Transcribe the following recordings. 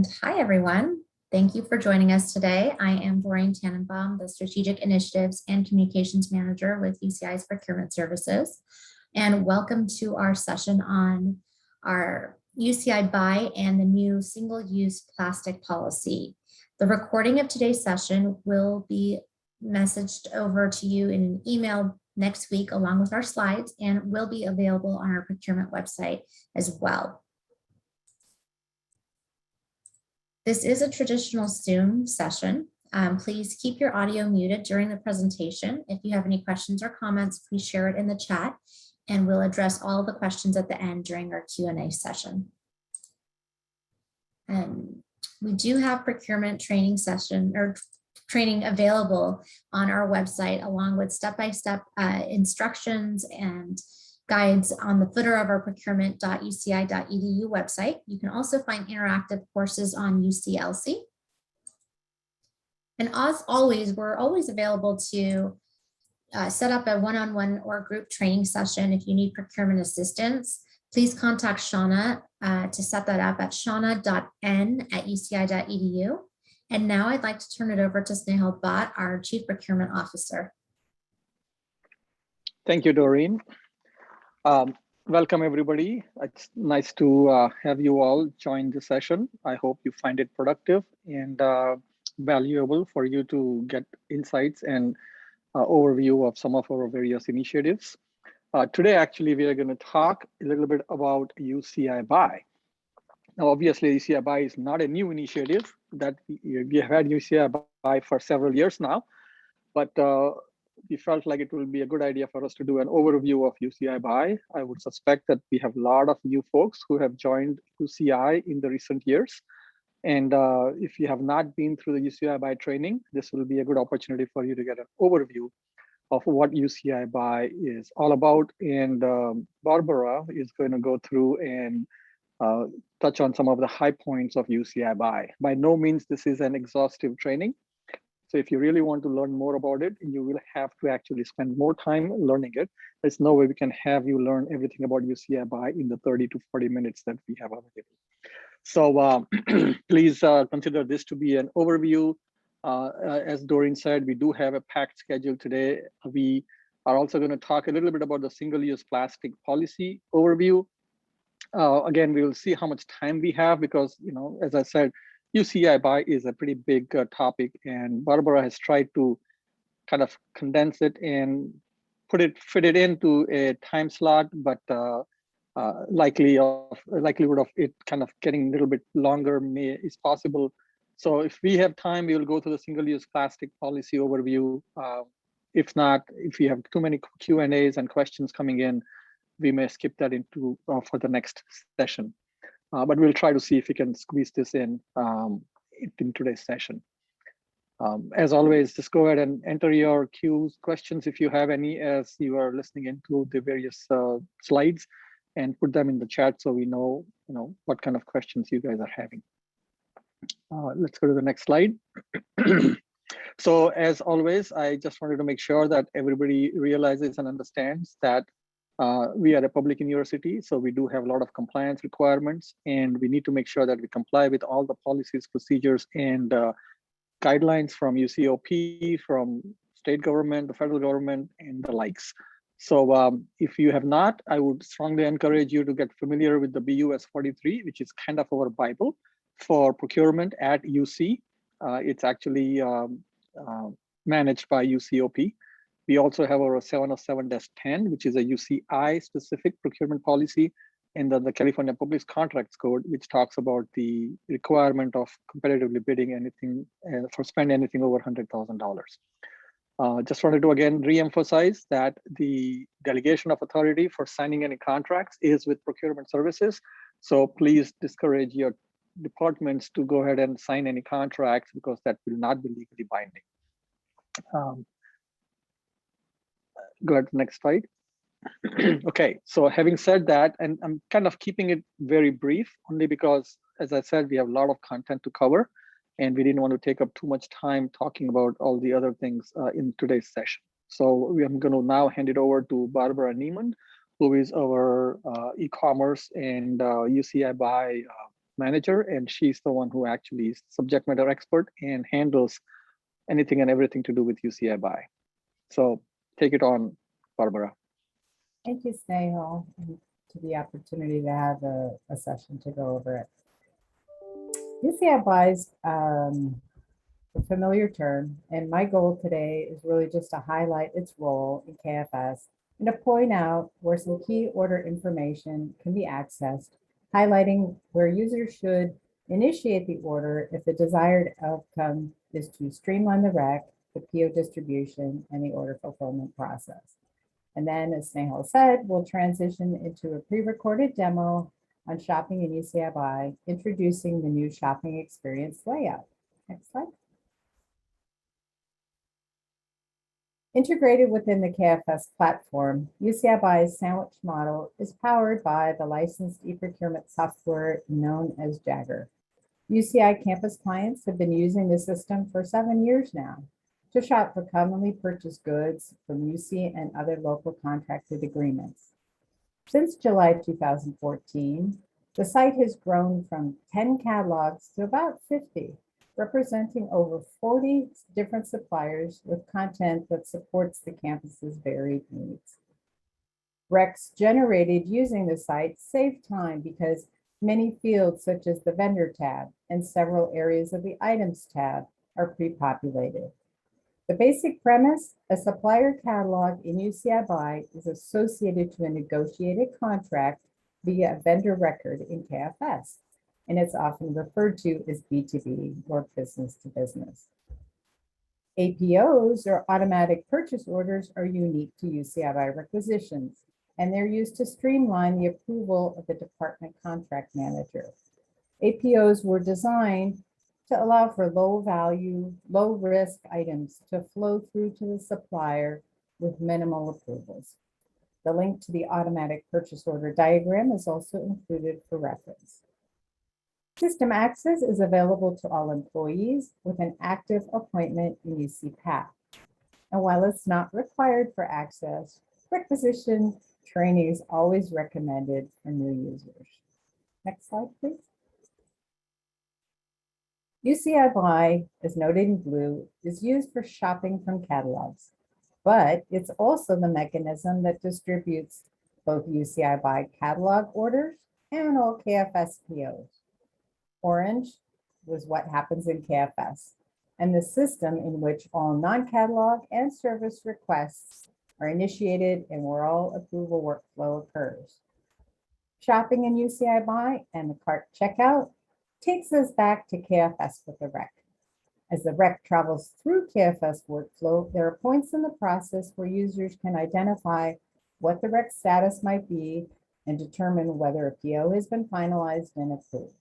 Hi, everyone. Thank you for joining us today. I am Doreen Tannenbaum, the Strategic Initiatives and Communications Manager with UCI's Procurement Services. And welcome to our session on our UCIBuy and the new single-use plastic policy. The recording of today's session will be messaged over to you in an email next week along with our slides and will be available on our procurement website as well. This is a traditional Zoom session. Please keep your audio muted during the presentation. If you have any questions or comments, please share it in the chat and we'll address all the questions at the end during our Q&A session. We do have procurement training session or training available on our website along with step-by-step instructions and guides on the footer of our procurement.uci.edu website. You can also find interactive courses on UCLC. And as always, we're always available to set up a one-on-one or group training session if you need procurement assistance. Please contact Shauna to set that up at shauna.n@uci.edu. And now I'd like to turn it over to Snehal Bhatt, our Chief Procurement Officer. Thank you, Doreen. Welcome, everybody. It's nice to have you all join the session. I hope you find it productive and valuable for you to get insights and overview of some of our various initiatives. Today, actually, we are going to talk a little bit about UCIBuy. Now, obviously, UCIBuy is not a new initiative that we have had UCIBuy for several years now, but we felt like it will be a good idea for us to do an overview of UCIBuy. I would suspect that we have a lot of new folks who have joined UCI in the recent years. And if you have not been through the UCIBuy training, this will be a good opportunity for you to get an overview of what UCIBuy is all about. And Barbara is going to go through and touch on some of the high points of UCIBuy. By no means this is an exhaustive training. So if you really want to learn more about it, you will have to actually spend more time learning it. There's no way we can have you learn everything about UCIBuy in the 30 to 40 minutes that we have available. So please consider this to be an overview. As Doreen said, we do have a packed schedule today. We are also going to talk a little bit about the single-use plastic policy overview. Again, we will see how much time we have because, as I said, UCIBuy is a pretty big topic, and Barbara has tried to kind of condense it and fit it into a time slot, but likelihood of it kind of getting a little bit longer is possible. So if we have time, we will go through the single-use plastic policy overview. If not, if we have too many Q&As and questions coming in, we may skip that into for the next session. But we'll try to see if we can squeeze this in today's session. As always, just go ahead and enter your questions if you have any as you are listening into the various slides, and put them in the chat so we know, what kind of questions you guys are having. Let's go to the next slide. So as always, I just wanted to make sure that everybody realizes and understands that we are a public university, so we do have a lot of compliance requirements, and we need to make sure that we comply with all the policies, procedures, and guidelines from UCOP, from state government, the federal government, and the likes. So if you have not, I would strongly encourage you to get familiar with the BUS 43, which is kind of our Bible for procurement at UC. It's actually managed by UCOP. We also have our 707-10, which is a UCI specific procurement policy, and then the California Public Contracts Code, which talks about the requirement of competitively bidding anything for spend anything over $100,000. Just wanted to again re-emphasize that the delegation of authority for signing any contracts is with procurement services. So please discourage your departments to go ahead and sign any contracts because that will not be legally binding. Go ahead to the next slide. Okay, so having said that, and I'm kind of keeping it very brief only because, as I said, we have a lot of content to cover and we didn't want to take up too much time talking about all the other things in today's session. So I'm going to now hand it over to Barbara Niemann, who is our e-commerce and UCIBuy manager, and she's the one who actually is subject matter expert and handles anything and everything to do with UCIBuy. So take it on, Barbara. Thank you, Snehal, and to the opportunity to have a session to go over it. UCIBuy is a familiar term, and my goal today is really just to highlight its role in KFS and to point out where some key order information can be accessed, highlighting where users should initiate the order if the desired outcome is to streamline the rec, the PO distribution, and the order fulfillment process. And then, as Snehal said, we'll transition into a pre-recorded demo on shopping in UCIBuy, introducing the new shopping experience layout. Next slide. Integrated within the KFS platform, UCIBuy's sandwich model is powered by the licensed e-procurement software known as Jagger. UCI campus clients have been using the system for 7 years now to shop for commonly purchased goods from UC and other local contracted agreements. Since July 2014, the site has grown from 10 catalogs to about 50, representing over 40 different suppliers with content that supports the campus's varied needs. Recs generated using the site save time because many fields such as the vendor tab and several areas of the items tab are pre-populated. The basic premise, a supplier catalog in UCIBuy is associated to a negotiated contract via a vendor record in KFS, and it's often referred to as B2B or business to business. APOs, or automatic purchase orders, are unique to UCIBuy requisitions, and they're used to streamline the approval of the department contract manager. APOs were designed to allow for low value, low risk items to flow through to the supplier with minimal approvals. The link to the automatic purchase order diagram is also included for reference. System access is available to all employees with an active appointment in UCPath. And while it's not required for access, requisition training is always recommended for new users. Next slide, please. UCIBuy, as noted in blue, is used for shopping from catalogs, but it's also the mechanism that distributes both UCIBuy catalog orders and all KFS POs. Orange was what happens in KFS, and the system in which all non-catalog and service requests are initiated and where all approval workflow occurs. Shopping in UCIBuy and the cart checkout takes us back to KFS with the rec. As the rec travels through KFS workflow, there are points in the process where users can identify what the rec status might be and determine whether a PO has been finalized and approved.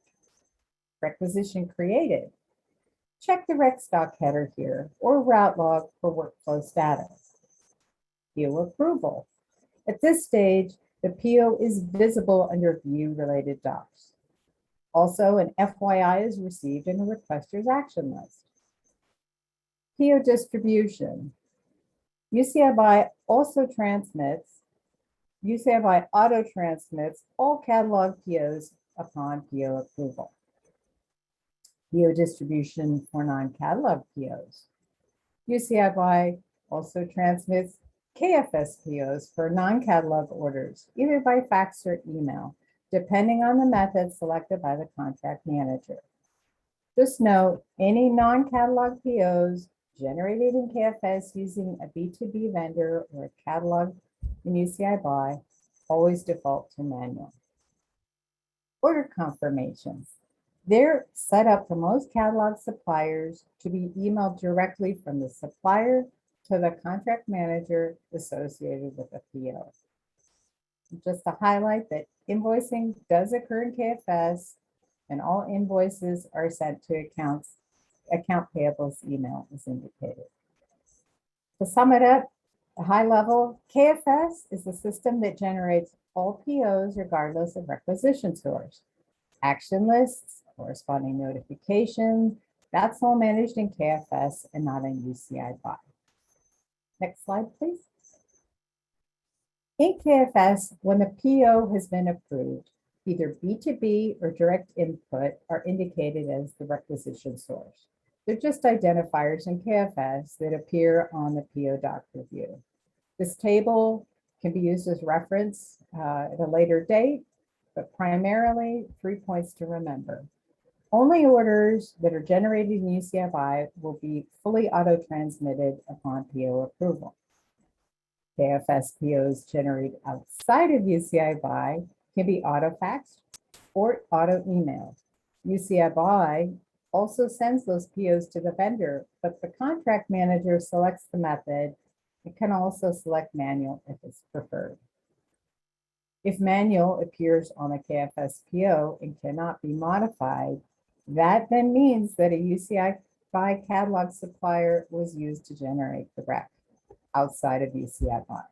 Requisition created. Check the rec stock header here or route log for workflow status. PO approval. At this stage, the PO is visible under view related docs. Also, an FYI is received in the requester's action list. PO distribution. UCIBuy auto transmits all catalog POs upon PO approval. PO distribution for non-catalog POs. UCIBuy also transmits KFS POs for non-catalog orders, either by fax or email, depending on the method selected by the contract manager. Just note, any non-catalog POs generated in KFS using a B2B vendor or a catalog in UCIBuy always default to manual. Order confirmations. They're set up for most catalog suppliers to be emailed directly from the supplier to the contract manager associated with the PO. Just to highlight that invoicing does occur in KFS and all invoices are sent to account payables email as indicated. To sum it up, at a high level, KFS is the system that generates all POs regardless of requisition source. Action lists, corresponding notifications, that's all managed in KFS and not in UCIBuy. Next slide, please. In KFS, when the PO has been approved, Either B2B or direct input are indicated as the requisition source. They're just identifiers in KFS that appear on the PO doc review. This table can be used as reference at a later date, but primarily 3 points to remember. Only orders that are generated in UCIBuy will be fully auto-transmitted upon PO approval. KFS POs generated outside of UCIBuy can be auto-faxed or auto-emailed. UCIBuy also sends those POs to the vendor, but the contract manager selects the method. It can also select manual if it's preferred. If manual appears on a KFS PO and cannot be modified, that then means that a UCIBuy catalog supplier was used to generate the rec outside of UCIBuy.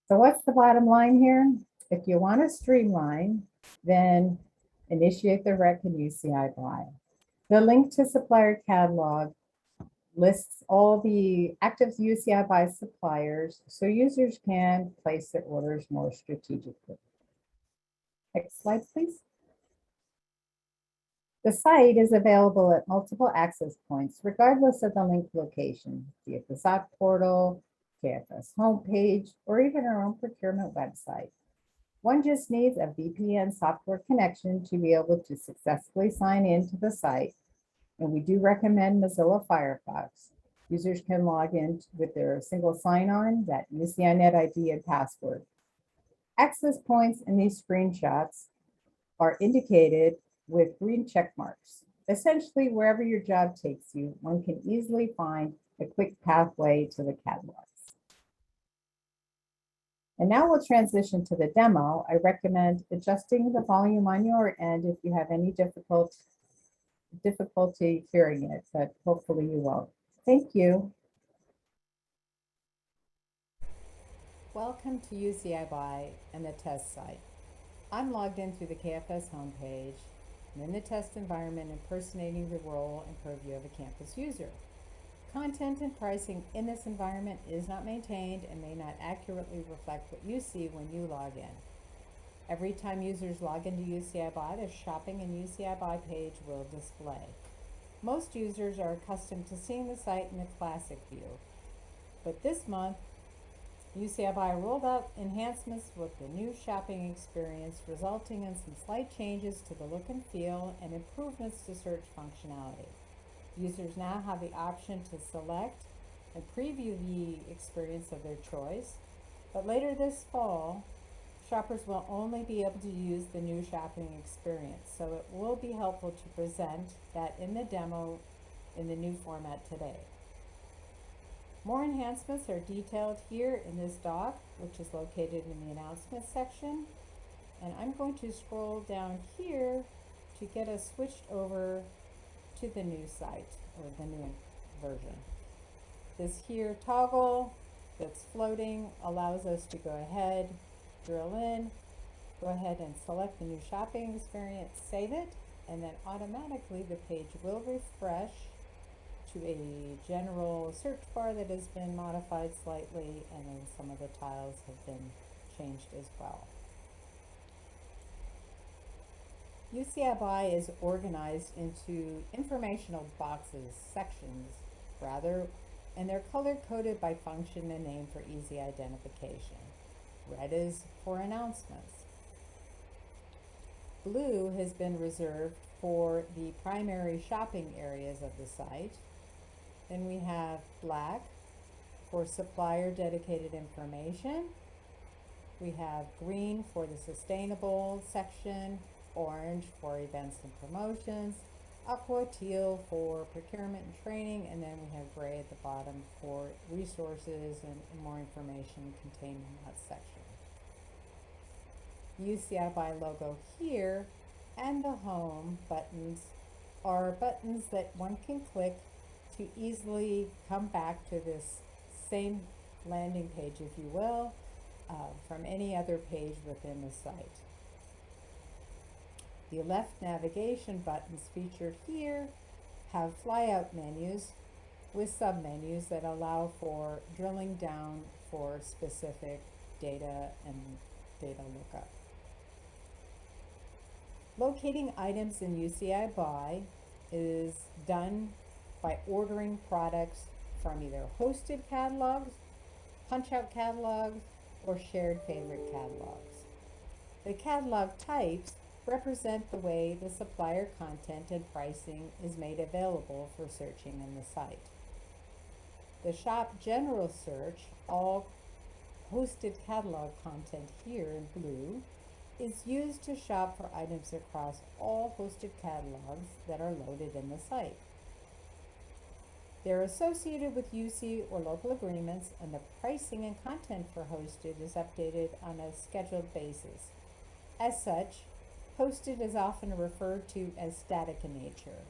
So what's the bottom line here? If you want to streamline, then initiate the rec in UCIBuy. The link to supplier catalog lists all the active UCIBuy suppliers so users can place their orders more strategically. Next slide, please. The site is available at multiple access points, regardless of the link location, be it the SOT portal, KFS homepage, or even our own procurement website. One just needs a VPN software connection to be able to successfully sign into the site. And we do recommend Mozilla Firefox. Users can log in with their single sign-on, that UCINet ID and password. Access points in these screenshots are indicated with green check marks. Essentially, wherever your job takes you, one can easily find a quick pathway to the catalogs. And now we'll transition to the demo. I recommend adjusting the volume on your end if you have any difficulty hearing it, but hopefully you won't. Thank you. Welcome to UCIBuy and the test site. I'm logged in through the KFS homepage and in the test environment impersonating the role and purview of a campus user. Content and pricing in this environment is not maintained and may not accurately reflect what you see when you log in. Every time users log into UCIBuy, the shopping and UCIBuy page will display. Most users are accustomed to seeing the site in the classic view, but this month, UCIBuy rolled out enhancements with the new shopping experience, resulting in some slight changes to the look and feel and improvements to search functionality. Users now have the option to select and preview the experience of their choice, but later this fall, shoppers will only be able to use the new shopping experience, so it will be helpful to present that in the demo in the new format today. More enhancements are detailed here in this doc, which is located in the announcements section. And I'm going to scroll down here to get us switched over to the new site or the new version. This here toggle that's floating allows us to go ahead, drill in, go ahead and select the new shopping experience, save it, and then automatically the page will refresh to a general search bar that has been modified slightly, and then some of the tiles have been changed as well. UCIBuy is organized into informational boxes, sections rather, and they're color-coded by function and name for easy identification. Red is for announcements. Blue has been reserved for the primary shopping areas of the site. Then we have black for supplier dedicated information. We have green for the sustainable section, orange for events and promotions, aqua teal for procurement and training, and then we have gray at the bottom for resources and more information contained in that section. UCIBuy logo here and the home buttons are buttons that one can click to easily come back to this same landing page, if you will, from any other page within the site. The left navigation buttons featured here have flyout menus with submenus that allow for drilling down for specific data and data lookup. Locating items in UCIBuy is done by ordering products from either hosted catalogs, punch-out catalogs, or shared favorite catalogs. The catalog types represent the way the supplier content and pricing is made available for searching in the site. The Shop General Search, all hosted catalog content here in blue, is used to shop for items across all hosted catalogs that are loaded in the site. They're associated with UC or local agreements, and the pricing and content for hosted is updated on a scheduled basis. As such, hosted is often referred to as static in nature.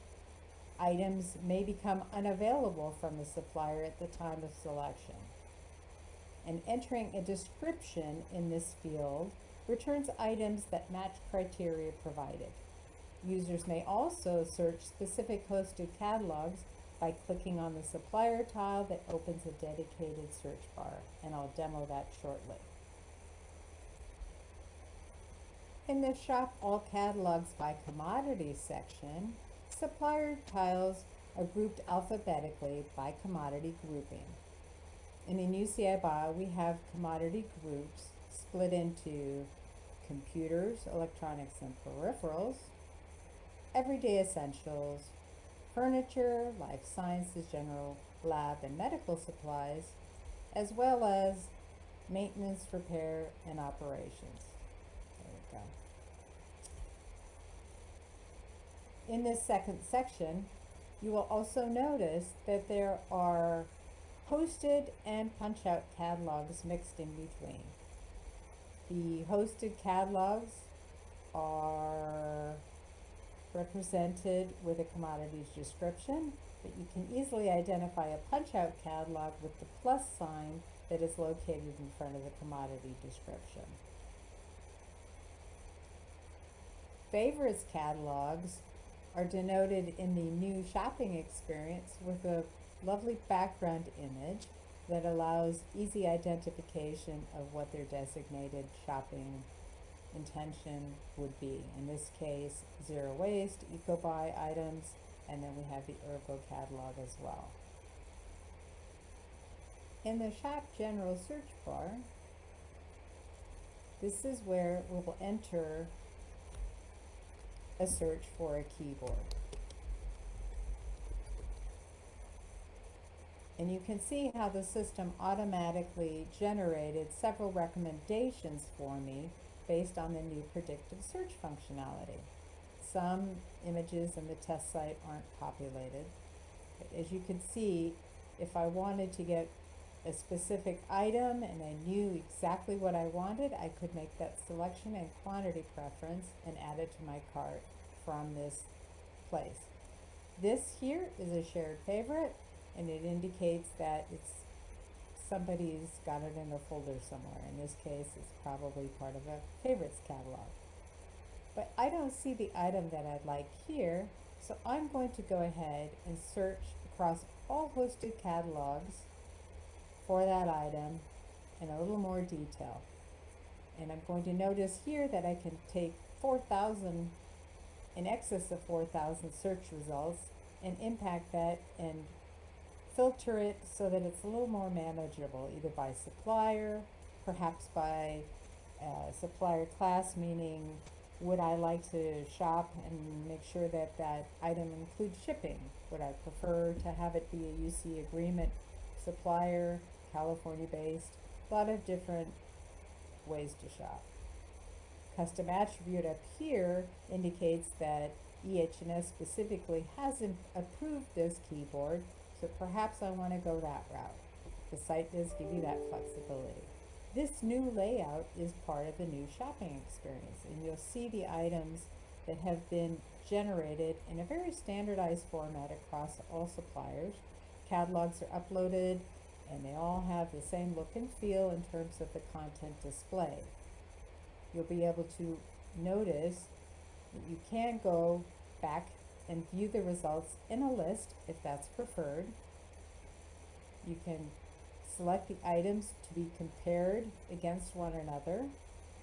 Items may become unavailable from the supplier at the time of selection. And entering a description in this field returns items that match criteria provided. Users may also search specific hosted catalogs by clicking on the supplier tile that opens a dedicated search bar, and I'll demo that shortly. In the Shop All Catalogs by Commodity section, supplier tiles are grouped alphabetically by commodity grouping. And in UCIBuy, we have commodity groups split into computers, electronics and peripherals, everyday essentials, furniture, life sciences, general lab and medical supplies, as well as maintenance, repair, and operations. There we go. In this second section, you will also notice that there are hosted and punch-out catalogs mixed in between. The hosted catalogs are represented with a commodities description, but you can easily identify a punch-out catalog with the plus sign that is located in front of the commodity description. Favorites catalogs are denoted in the new shopping experience with a lovely background image that allows easy identification of what their designated shopping intention would be. In this case, zero waste, eco-buy items, and then we have the Ergo catalog as well. In the Shop General search bar, this is where we'll enter a search for a keyboard. And you can see how the system automatically generated several recommendations for me based on the new predictive search functionality. Some images in the test site aren't populated, but as you can see, if I wanted to get a specific item and I knew exactly what I wanted, I could make that selection and quantity preference and add it to my cart from this place. This here is a shared favorite, and it indicates that somebody's got it in a folder somewhere. In this case, it's probably part of a favorites catalog. But I don't see the item that I'd like here, so I'm going to go ahead and search across all hosted catalogs for that item in a little more detail. And I'm going to notice here that I can take 4,000, in excess of 4,000 search results, and impact that and filter it so that it's a little more manageable, either by supplier, perhaps by supplier class, meaning would I like to shop and make sure that that item includes shipping? Would I prefer to have it be a UC agreement supplier, California-based? A lot of different ways to shop. Custom attribute up here indicates that EH&S specifically hasn't approved this keyboard, so perhaps I want to go that route. The site does give you that flexibility. This new layout is part of the new shopping experience, and you'll see the items that have been generated in a very standardized format across all suppliers. Catalogs are uploaded, and they all have the same look and feel in terms of the content display. You'll be able to notice that you can go back and view the results in a list if that's preferred. You can select the items to be compared against one another,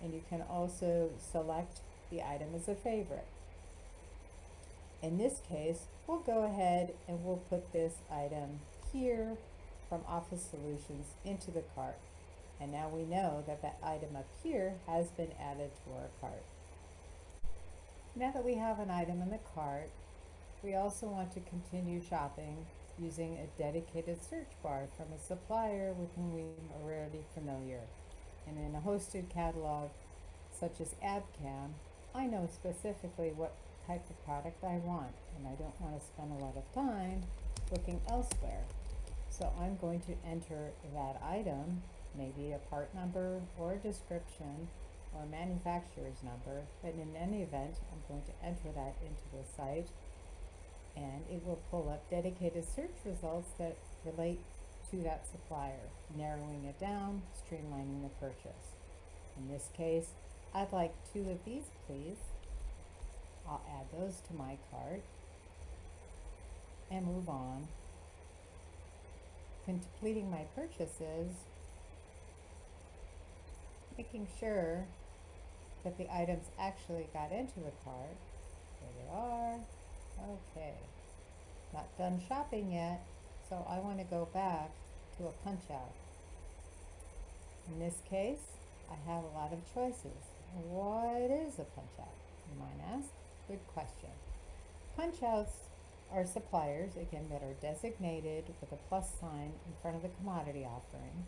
and you can also select the item as a favorite. In this case, we'll go ahead and we'll put this item here from Office Solutions into the cart. And now we know that that item up here has been added to our cart. Now that we have an item in the cart, we also want to continue shopping using a dedicated search bar from a supplier with whom we are already familiar. And in a hosted catalog, such as ABCAM, I know specifically what type of product I want, and I don't want to spend a lot of time looking elsewhere. So I'm going to enter that item, maybe a part number or a description or a manufacturer's number, but in any event, I'm going to enter that into the site, and it will pull up dedicated search results that relate to that supplier, narrowing it down, streamlining the purchase. In this case, I'd like 2 of these, please. I'll add those to my cart and move on. Completing my purchases, making sure that the items actually got into the cart. There they are. Okay, not done shopping yet, so I want to go back to a punch out. In this case, I have a lot of choices. What is a punch out, you might ask? Good question. Punch outs are suppliers, again, that are designated with a plus sign in front of the commodity offering.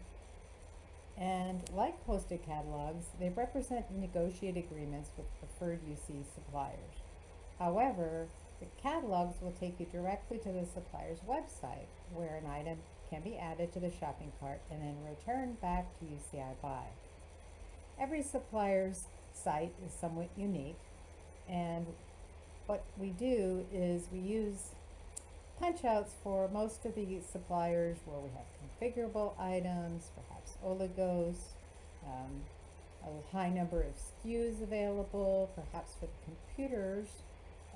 And like hosted catalogs, they represent negotiated agreements with preferred UC suppliers. However, the catalogs will take you directly to the supplier's website, where an item can be added to the shopping cart and then returned back to UCIBuy. Every supplier's site is somewhat unique, and what we do is we use punch outs for most of the suppliers where we have configurable items, perhaps oligos, a high number of SKUs available, perhaps for the computers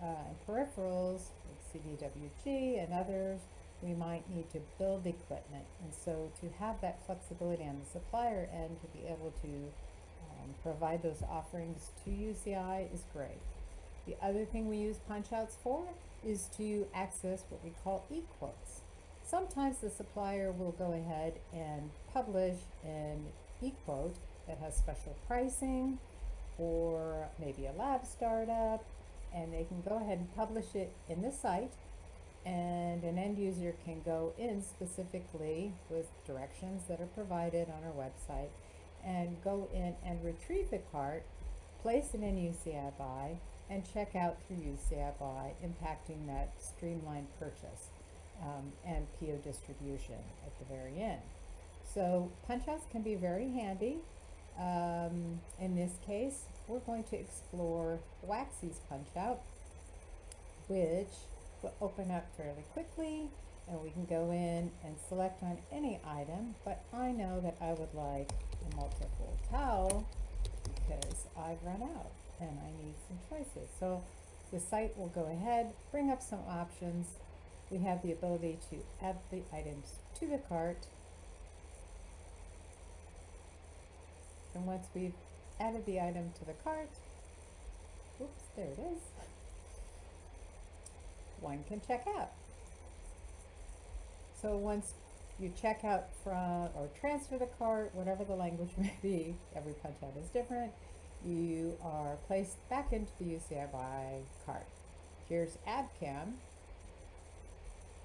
and peripherals like CDWG and others. We might need to build equipment, and so to have that flexibility on the supplier end to be able to provide those offerings to UCI is great. The other thing we use punch outs for is to access what we call e-quotes. Sometimes the supplier will go ahead and publish an e-quote that has special pricing or maybe a lab startup, and they can go ahead and publish it in the site, and an end user can go in specifically with directions that are provided on our website and go in and retrieve the cart, place it in UCIBuy, and check out through UCIBuy, impacting that streamlined purchase and PO distribution at the very end. So punch outs can be very handy. In this case, we're going to explore Waxy's punch out, which will open up fairly quickly, and we can go in and select on any item, but I know that I would like a multiple towel because I've run out and I need some choices. So the site will go ahead, bring up some options. We have the ability to add the items to the cart. And once we've added the item to the cart, oops, there it is, one can check out. So once you check out from or transfer the cart, whatever the language may be, every punch out is different, you are placed back into the UCIBuy cart. Here's ABCAM,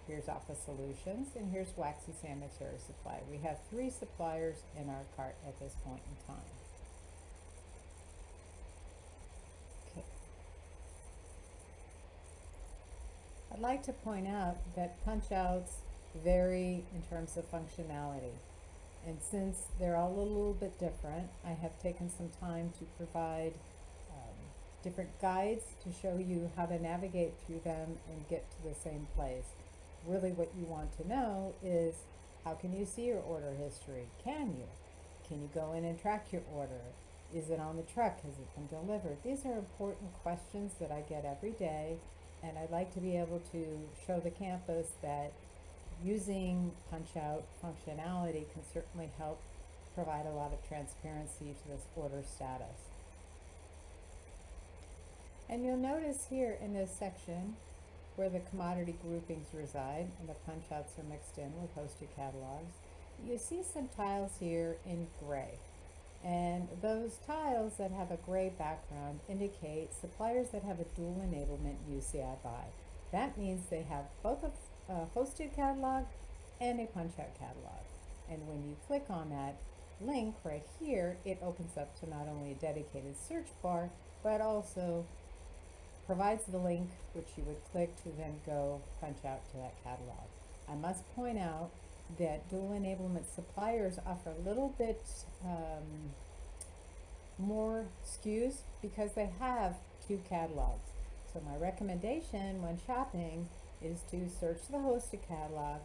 here's Office Solutions, and here's Waxy Sanitary Supply. We have 3 suppliers in our cart at this point in time. Okay. I'd like to point out that punch outs vary in terms of functionality. And since they're all a little bit different, I have taken some time to provide different guides to show you how to navigate through them and get to the same place. Really what you want to know is, how can you see your order history? Can you? Can you go in and track your order? Is it on the truck? Has it been delivered? These are important questions that I get every day, and I'd like to be able to show the campus that using punch-out functionality can certainly help provide a lot of transparency to this order status. And you'll notice here in this section, where the commodity groupings reside and the punch-outs are mixed in with hosted catalogs, you see some tiles here in gray. And those tiles that have a gray background indicate suppliers that have a dual enablement UCIBuy. That means they have both a hosted catalog and a punch-out catalog. And when you click on that link right here, it opens up to not only a dedicated search bar, but also provides the link which you would click to then go punch out to that catalog. I must point out that dual enablement suppliers offer a little bit more SKUs because they have two catalogs. So my recommendation when shopping is to search the hosted catalog,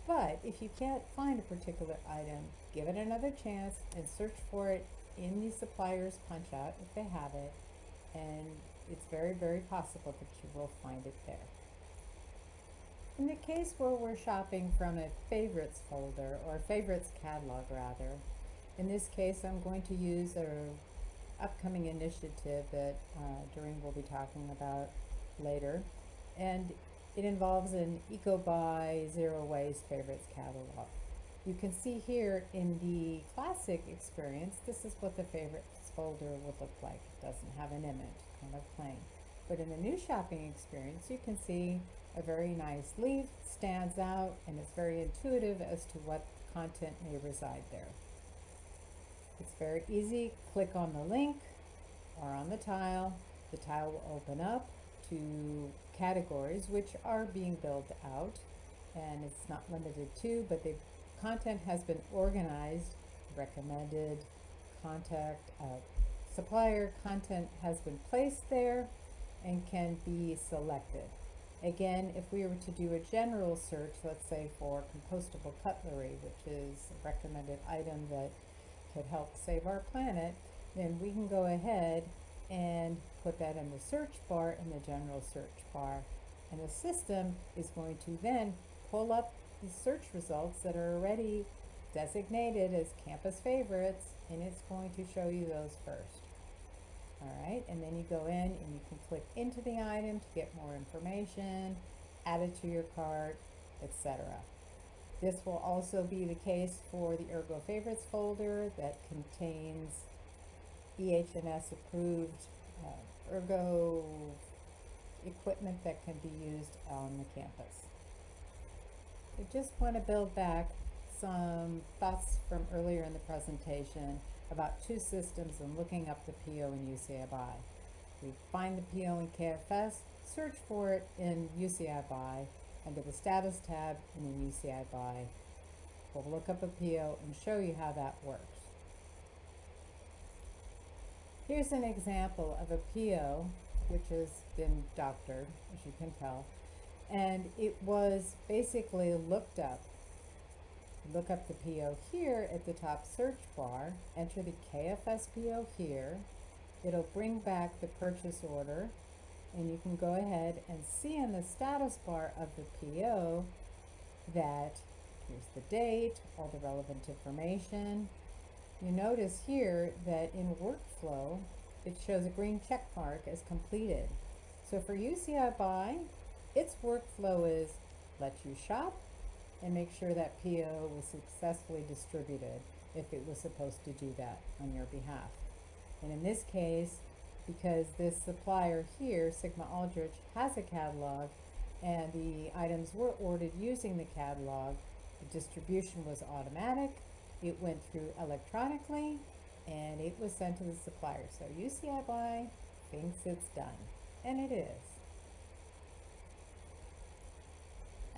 but if you can't find a particular item, give it another chance and search for it in the supplier's punch out if they have it, and it's very, very possible that you will find it there. In the case where we're shopping from a favorites folder, or favorites catalog rather, in this case I'm going to use a upcoming initiative that Doreen will be talking about later, and it involves an EcoBuy Zero Waste Favorites catalog. You can see here in the classic experience, this is what the favorites folder would look like. It doesn't have an image, kind of plain. But in the new shopping experience, you can see a very nice leaf stands out, and it's very intuitive as to what content may reside there. It's very easy. Click on the link or on the tile. The tile will open up to categories which are being built out, and it's not limited to, but the content has been organized, recommended, contact, supplier content has been placed there and can be selected. Again, if we were to do a general search, let's say for compostable cutlery, which is a recommended item that could help save our planet, then we can go ahead and put that in the search bar, in the general search bar, and the system is going to then pull up the search results that are already designated as campus favorites, and it's going to show you those first. All right, and then you go in and you can click into the item to get more information, add it to your cart, etc. This will also be the case for the Ergo Favorites folder that contains EH&S approved Ergo equipment that can be used on the campus. I just want to build back some thoughts from earlier in the presentation about two systems and looking up the PO in UCIBuy. We find the PO in KFS, search for it in UCIBuy, under the status tab and in UCIBuy. We'll look up a PO and show you how that works. Here's an example of a PO which has been doctored, as you can tell, and it was basically looked up. Look up the PO here at the top search bar, enter the KFS PO here. It'll bring back the purchase order, and you can go ahead and see in the status bar of the PO that here's the date, all the relevant information. You notice here that in workflow, it shows a green check mark as completed. So for UCIBuy, its workflow is let you shop and make sure that PO was successfully distributed if it was supposed to do that on your behalf. And in this case, because this supplier here, Sigma Aldrich, has a catalog and the items were ordered using the catalog, the distribution was automatic, it went through electronically, and it was sent to the supplier. So UCIBuy thinks it's done, and it is.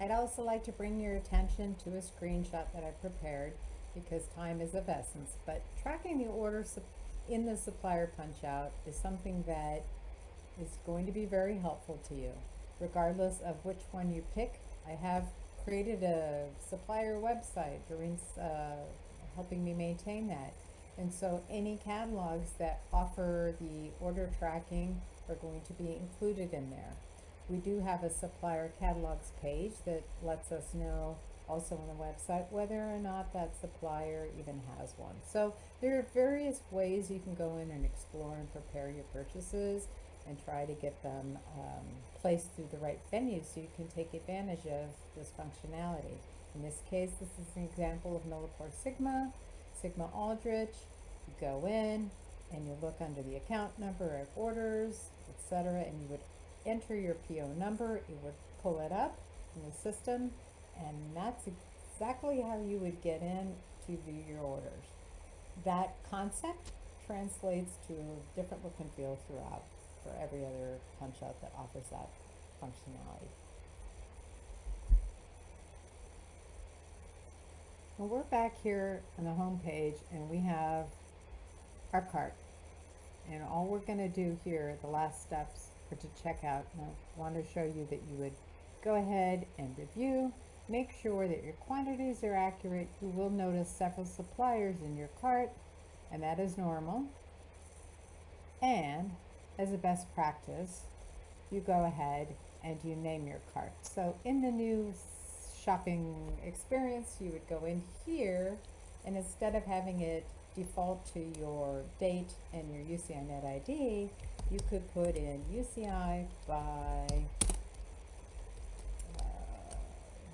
I'd also like to bring your attention to a screenshot that I prepared because time is of essence, but tracking the order in the supplier punch-out is something that is going to be very helpful to you. Regardless of which one you pick, I have created a supplier website. Doreen's helping me maintain that. And so any catalogs that offer the order tracking are going to be included in there. We do have a supplier catalogs page that lets us know also on the website whether or not that supplier even has one. So there are various ways you can go in and explore and prepare your purchases, and try to get them placed through the right venue so you can take advantage of this functionality. In this case, this is an example of Millipore Sigma, Sigma Aldrich. You go in and you look under the account number of orders, etc., and you would enter your PO number. It would pull it up in the system, and that's exactly how you would get in to view your orders. That concept translates to a different look and feel throughout for every other punch out that offers that functionality. Well, we're back here on the home page and we have our cart. And all we're going to do here, the last steps, are to check out. And I want to show you that you would go ahead and review, make sure that your quantities are accurate. You will notice several suppliers in your cart, and that is normal. And as a best practice, you go ahead and you name your cart. So in the new shopping experience, you would go in here, and instead of having it default to your date and your UCI net ID, you could put in UCIBuy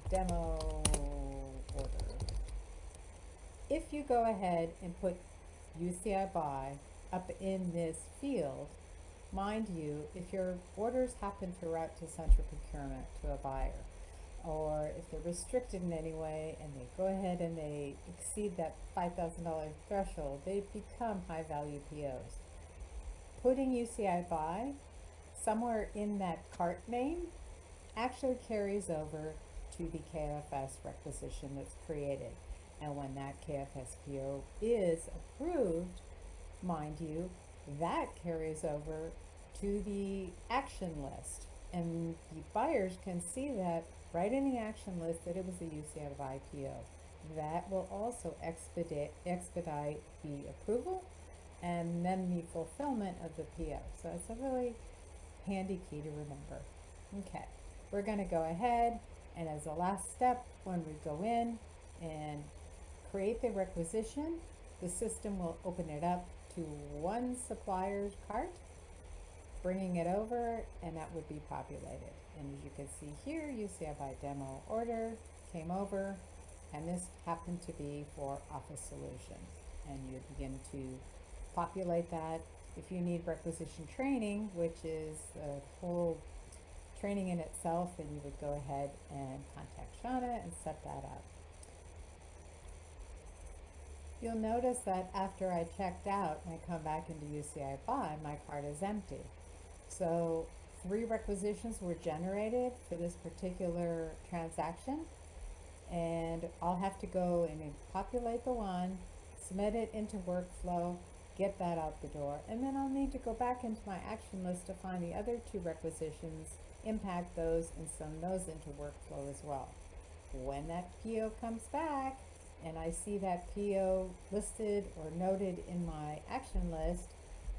demo order. If you go ahead and put UCIBuy up in this field, mind you, if your orders happen to route to central procurement to a buyer, or if they're restricted in any way and they go ahead and they exceed that $5,000 threshold, they become high value POs. Putting UCIBuy somewhere in that cart name actually carries over to the KFS requisition that's created. And when that KFS PO is approved, mind you, that carries over to the action list. And the buyers can see that right in the action list that it was a UCIBuy PO. That will also expedite the approval and then the fulfillment of the PO. So it's a really handy key to remember. Okay, we're going to go ahead, and as a last step, when we go in and create the requisition, the system will open it up to one supplier's cart, bringing it over, and that would be populated. And as you can see here, UCIBuy demo order came over, and this happened to be for Office Solutions. And you begin to populate that. If you need requisition training, which is a whole training in itself, then you would go ahead and contact Shauna and set that up. You'll notice that after I checked out and I come back into UCIBuy, my cart is empty. So 3 requisitions were generated for this particular transaction, and I'll have to go and populate the one, submit it into workflow, get that out the door, and then I'll need to go back into my action list to find the other 2 requisitions, impact those, and send those into workflow as well. When that PO comes back and I see that PO listed or noted in my action list,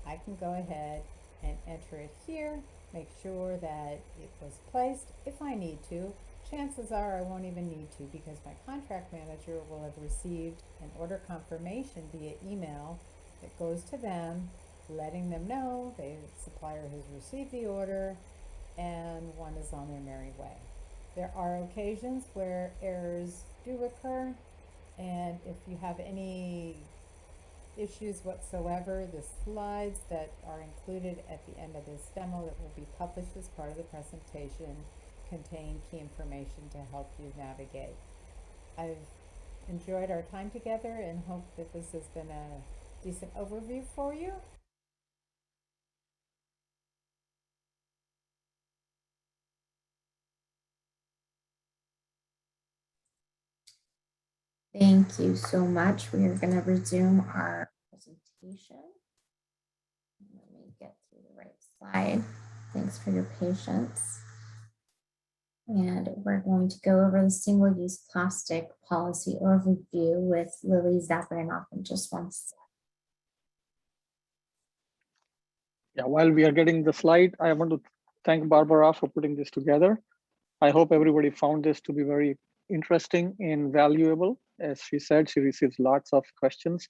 I can go ahead and enter it here, make sure that it was placed. If I need to, chances are I won't even need to, because my contract manager will have received an order confirmation via email that goes to them, letting them know the supplier has received the order and one is on their merry way. There are occasions where errors do occur, and if you have any issues whatsoever, the slides that are included at the end of this demo that will be published as part of the presentation contain key information to help you navigate. I've enjoyed our time together and hope that this has been a decent overview for you. Thank you so much. We are going to resume our presentation. Let me get through the right slide. Thanks for your patience. And we're going to go over the single-use plastic policy overview with Lily Zapranoff in just one second. Yeah, while we are getting the slide, I want to thank Barbara for putting this together. I hope everybody found this to be very interesting and valuable. As she said, she receives lots of questions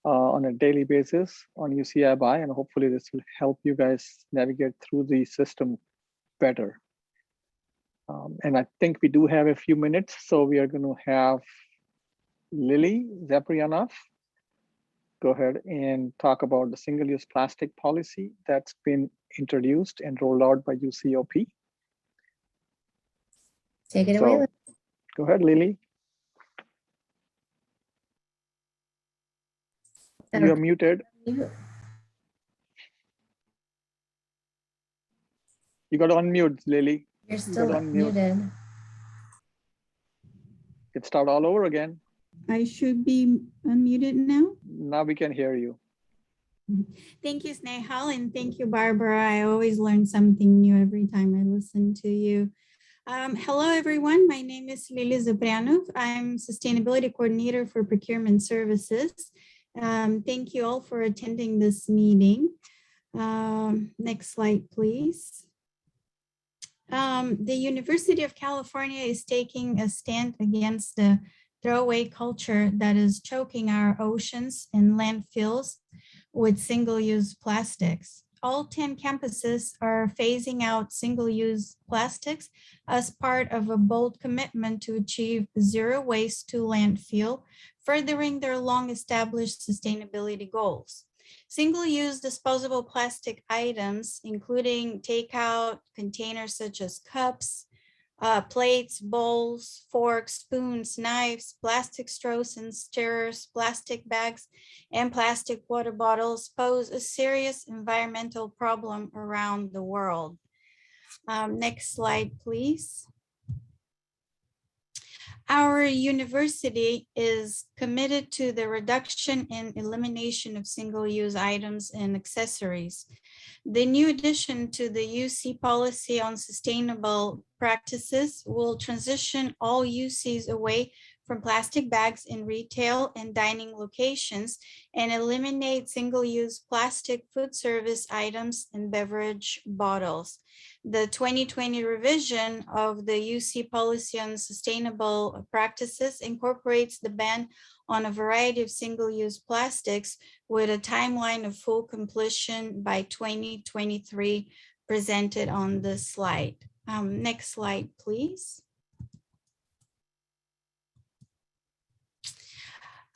on a daily basis on UCIBuy, and hopefully this will help you guys navigate through the system better. And I think we do have a few minutes, so we are going to have Lily Zaprianov go ahead and talk about the single-use plastic policy that's been introduced and rolled out by UCOP. Take it away. So, go ahead, Lily. You're muted. Lily. You got to unmute, Lily. You're still muted. Let's start all over again. I should be unmuted now. Now we can hear you. Thank you, Snehal, and thank you, Barbara. I always learn something new every time I listen to you. Hello, everyone. My name is Lily Zaprianov. I'm Sustainability Coordinator for Procurement Services. Thank you all for attending this meeting. Next slide, please. The University of California is taking a stand against the throwaway culture that is choking our oceans and landfills with single-use plastics. All 10 campuses are phasing out single-use plastics as part of a bold commitment to achieve zero waste to landfill, furthering their long-established sustainability goals. Single-use disposable plastic items, including takeout containers such as cups, plates, bowls, forks, spoons, knives, plastic straws and stirrers, plastic bags, and plastic water bottles pose a serious environmental problem around the world. Next slide, please. Our university is committed to the reduction and elimination of single-use items and accessories. The new addition to the UC policy on sustainable practices will transition all UCs away from plastic bags in retail and dining locations and eliminate single-use plastic food service items and beverage bottles. The 2020 revision of the UC policy on sustainable practices incorporates the ban on a variety of single-use plastics with a timeline of full completion by 2023 presented on this slide. Next slide, please.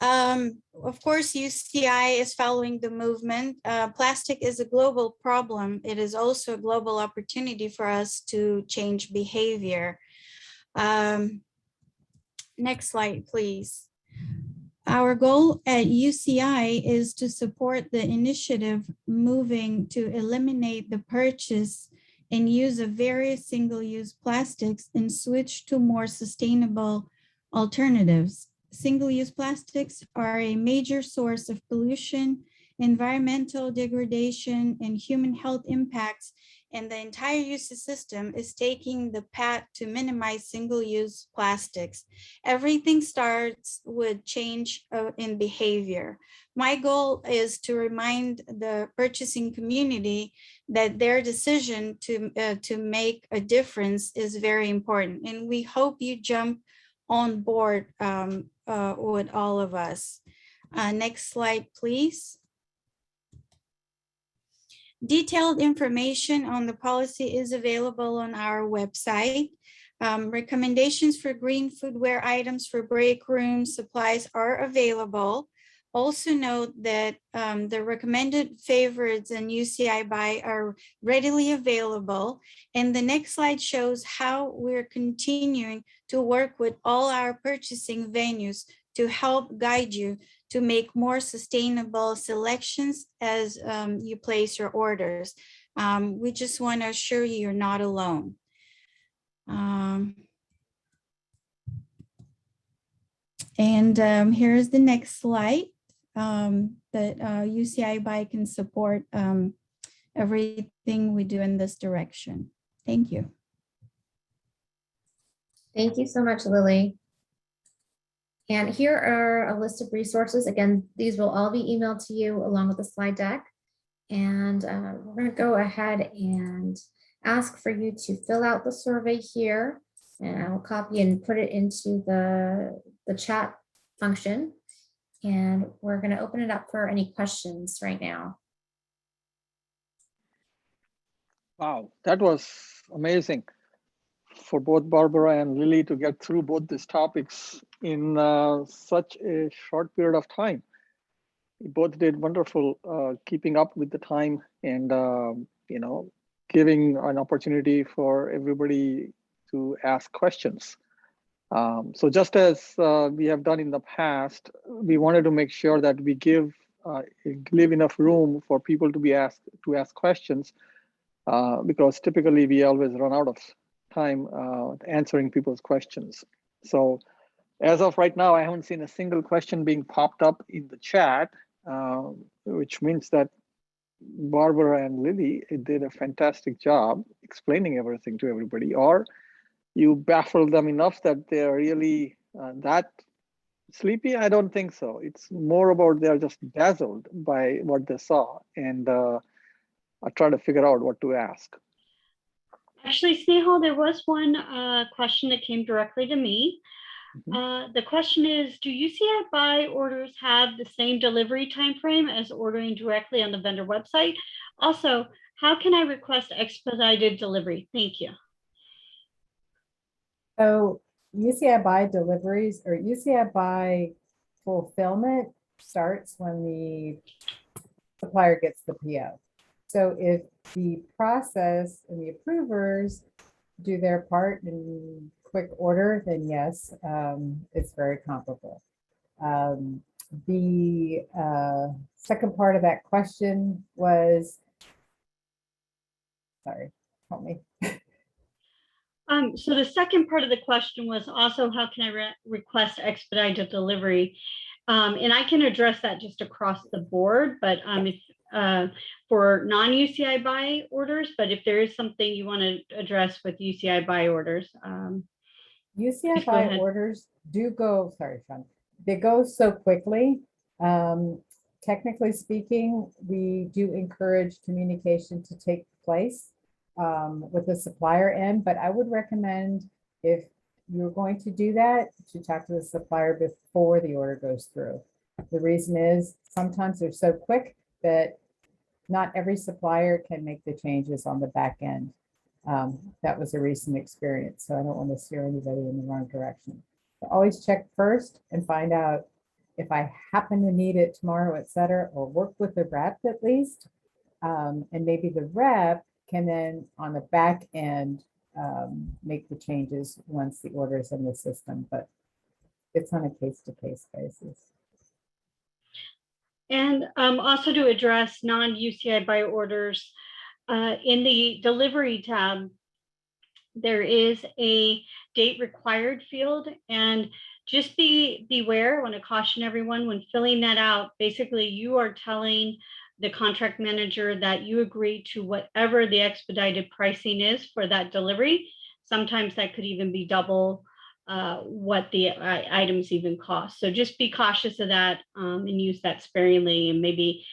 Of course, UCI is following the movement. Plastic is a global problem. It is also a global opportunity for us to change behavior. Next slide, please. Our goal at UCI is to support the initiative moving to eliminate the purchase and use of various single-use plastics and switch to more sustainable alternatives. Single-use plastics are a major source of pollution, environmental degradation, and human health impacts, and the entire UC system is taking the path to minimize single-use plastics. Everything starts with change in behavior. My goal is to remind the purchasing community that their decision to make a difference is very important, and we hope you jump on board with all of us. Next slide, please. Detailed information on the policy is available on our website. Recommendations for green foodware items for break room supplies are available. Also note that the recommended favorites in UCIBuy are readily available. And the next slide shows how we're continuing to work with all our purchasing venues to help guide you to make more sustainable selections as you place your orders. We just want to assure you you're not alone. Here's the next slide that UCIBuy can support everything we do in this direction. Thank you. Thank you so much, Lily. And here are a list of resources. Again, these will all be emailed to you along with the slide deck. And we're going to go ahead and ask for you to fill out the survey here. And I will copy and put it into the chat function. And we're going to open it up for any questions right now. Wow, that was amazing for both Barbara and Lily to get through both these topics in such a short period of time. You both did wonderful keeping up with the time and, giving an opportunity for everybody to ask questions. So just as we have done in the past, we wanted to make sure that we leave enough room for people to ask questions, because typically we always run out of time answering people's questions. So as of right now, I haven't seen a single question being popped up in the chat, which means that Barbara and Lily did a fantastic job explaining everything to everybody, or you baffled them enough that they're really that sleepy. I don't think so. It's more about they're just dazzled by what they saw, and I try to figure out what to ask. Actually, Snehal, there was one question that came directly to me. The question is, do UCIBuy orders have the same delivery time frame as ordering directly on the vendor website? Also, how can I request expedited delivery? Thank you. So UCIBuy deliveries or UCIBuy fulfillment starts when the supplier gets the PO. So if the process and the approvers do their part in quick order, then yes, it's very comparable. The second part of that question was, sorry, help me. So the second part of the question was also, how can I request expedited delivery? And I can address that just across the board, but for non-UCIBuy orders, but if there is something you want to address with UCIBuy orders. UCIBuy orders do go, sorry, Sean, they go so quickly. Technically speaking, we do encourage communication to take place with the supplier end, but I would recommend, if you're going to do that, to talk to the supplier before the order goes through. The reason is sometimes they're so quick that not every supplier can make the changes on the back end. That was a recent experience, so I don't want to steer anybody in the wrong direction. So always check first and find out if I happen to need it tomorrow, et cetera, or work with the rep at least. And maybe the rep can then on the back end make the changes once the order is in the system, but it's on a case-to-case basis. And also to address non-UCIBuy orders, in the delivery tab, there is a date required field, and just beware. I want to caution everyone when filling that out. Basically, you are telling the contract manager that you agree to whatever the expedited pricing is for that delivery. Sometimes that could even be double what the items even cost. So just be cautious of that and use that sparingly, and maybe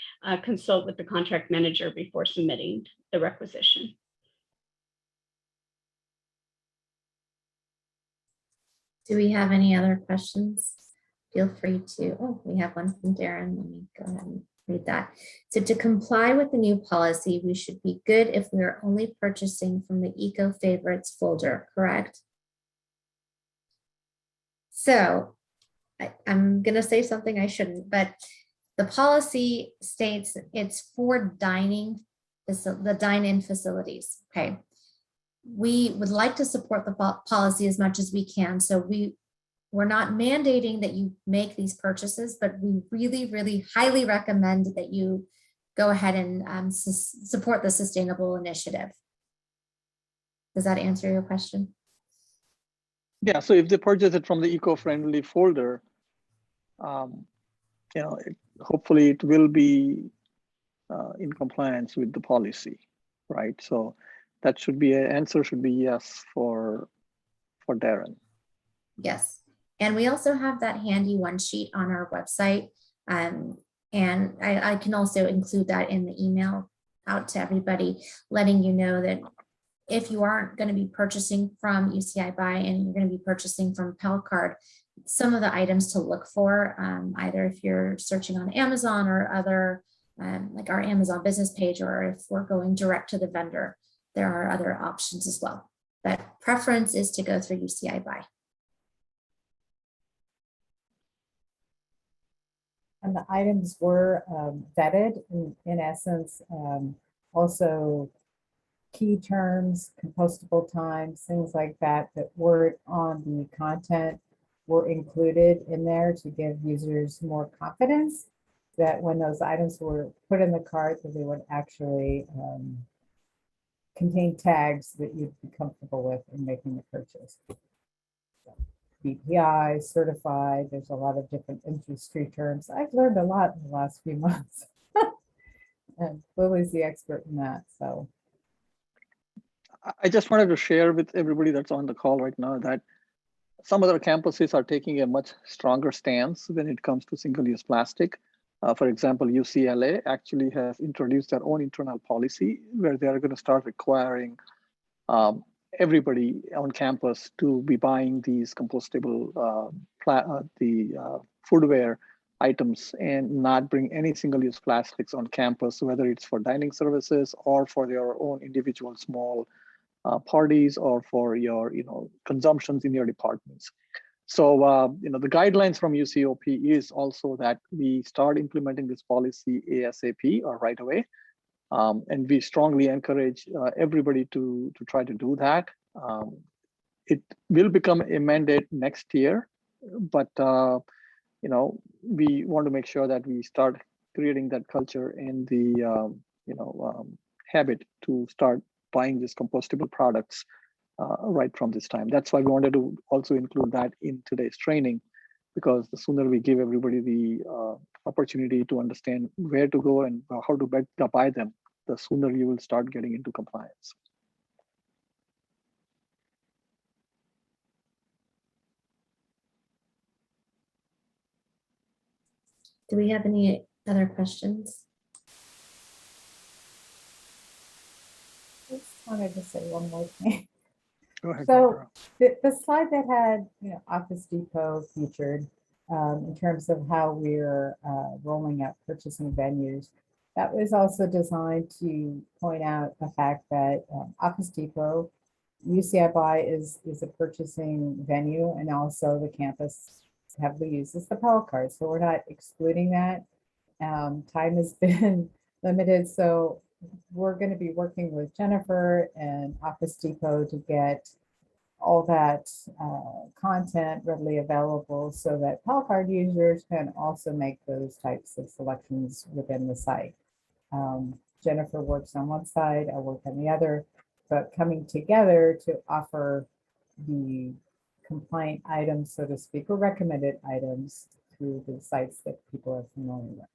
consult with the contract manager before submitting the requisition. Do we have any other questions? Feel free to, oh, we have one from Darren. Let me go ahead and read that. So to comply with the new policy, we should be good if we are only purchasing from the Eco Favorites folder, correct? So I'm going to say something I shouldn't, but the policy states it's for dining, the dine-in facilities. Okay. We would like to support the policy as much as we can. So we're not mandating that you make these purchases, but we really, really highly recommend that you go ahead and support the sustainable initiative. Does that answer your question? Yeah, so if they purchase it from the eco-friendly folder, hopefully it will be in compliance with the policy, right? So that should be an answer, should be yes for Darren. Yes, and we also have that handy one sheet on our website, and I can also include that in the email out to everybody, letting you know that if you aren't going to be purchasing from UCIBuy and you're going to be purchasing from Pelcard, some of the items to look for, either if you're searching on Amazon or other, like our Amazon business page, or if we're going direct to the vendor, there are other options as well. But preference is to go through UCIBuy. And the items were vetted in essence. Also key terms, compostable times, things like that that weren't on the content were included in there to give users more confidence that when those items were put in the cart, that they would actually contain tags that you'd be comfortable with in making the purchase. BPI, certified, there's a lot of different industry terms. I've learned a lot in the last few months. And Lily's the expert in that, so. I just wanted to share with everybody that's on the call right now that some other campuses are taking a much stronger stance when it comes to single-use plastic. For example, UCLA actually has introduced their own internal policy where they are going to start requiring everybody on campus to be buying these compostable foodware items and not bring any single-use plastics on campus, whether it's for dining services or for their own individual small parties or for your consumptions in your departments. So the guidelines from UCOP is also that we start implementing this policy ASAP or right away. And we strongly encourage everybody to try to do that. It will become a mandate next year, but we want to make sure that we start creating that culture and the habit to start buying these compostable products right from this time. That's why we wanted to also include that in today's training, because the sooner we give everybody the opportunity to understand where to go and how to buy them, the sooner you will start getting into compliance. Do we have any other questions? Just wanted to say one more thing. Go ahead. So the slide that had Office Depot featured in terms of how we're rolling out purchasing venues, that was also designed to point out the fact that Office Depot, UCIBuy is a purchasing venue, and also the campus heavily uses the Pell card. So we're not excluding that. Time has been limited, so we're going to be working with Jennifer and Office Depot to get all that content readily available so that Pell card users can also make those types of selections within the site. Jennifer works on one side, I work on the other, but coming together to offer the compliant items, so to speak, or recommended items through the sites that people are familiar with.